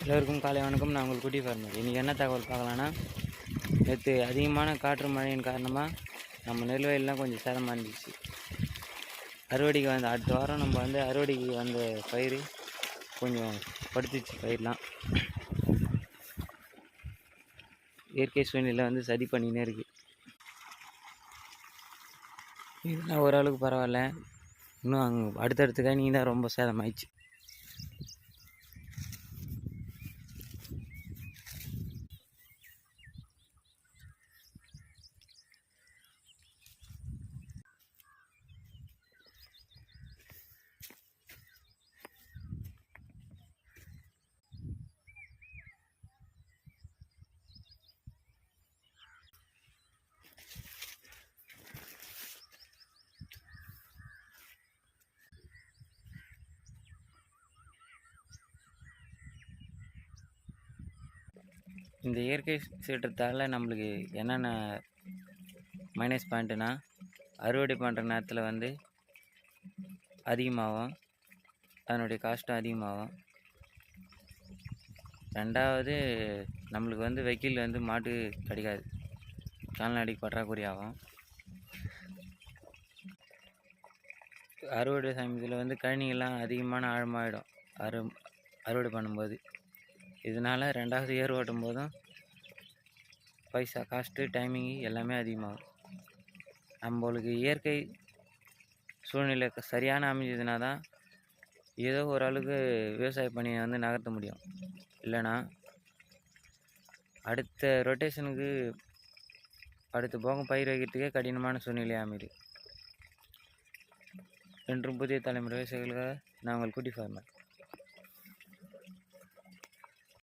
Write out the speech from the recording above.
எல்லோருக்கும் காலை வணக்கம். நான் உங்கள் குட்டி ஃபார்மர். இன்றைக்கி என்ன தகவல் பார்க்கலான்னா, நேற்று அதிகமான காற்று மழையின் காரணமாக நம்ம நெல் வயல்லாம் கொஞ்சம் சேதமாக இருந்துச்சு. அறுவடைக்கு வந்து அடுத்த வாரம் நம்ம அறுவடைக்கு வந்த பயிர் கொஞ்சம் படுத்துச்சு. பயிரெலாம் இயற்கை சூழ்நிலை சரி பண்ணினே இருக்குது. இதெல்லாம் ஓரளவுக்கு பரவாயில்ல. இன்னும் அடுத்தடுத்த கணினி தான் ரொம்ப சேதமாயிடுச்சு. இந்த இயற்கை சீற்றத்தால் நம்மளுக்கு என்னென்ன மைனஸ் பாயிண்ட்டுனா, அறுவடை பண்ணுற நேரத்தில் அதிகமாகும், அதனுடைய காஸ்ட்டும் அதிகமாகும். ரெண்டாவது, நம்மளுக்கு வெஹிக்கிள் மாட்டு கிடைக்காது, கால்நடைக்கு பற்றாக்குறை ஆகும். அறுவடை சமயத்தில் கழனிகள்லாம் அதிகமான ஆழமாகிடும் அறுவடை பண்ணும்போது. இதனால் ரெண்டாவது ஏர் ஓட்டும் போதும் பைசா, காஸ்ட்டு, டைமிங்கு எல்லாமே அதிகமாகும். நம்மளுக்கு இயற்கை சூழ்நிலை சரியான அமைஞ்சதுனா தான் ஏதோ ஓரளவுக்கு விவசாய பணியை நகர்த்த முடியும். இல்லைனா அடுத்த ரொட்டேஷனுக்கு அடுத்த போகம் பயிர் வைக்கிறதுக்கே கடினமான சூழ்நிலை அமைது. என்றும் புதிய தலைமுறை விவசாயிகளுக்காக நான் உங்கள் குட்டி ஃபார்மர்.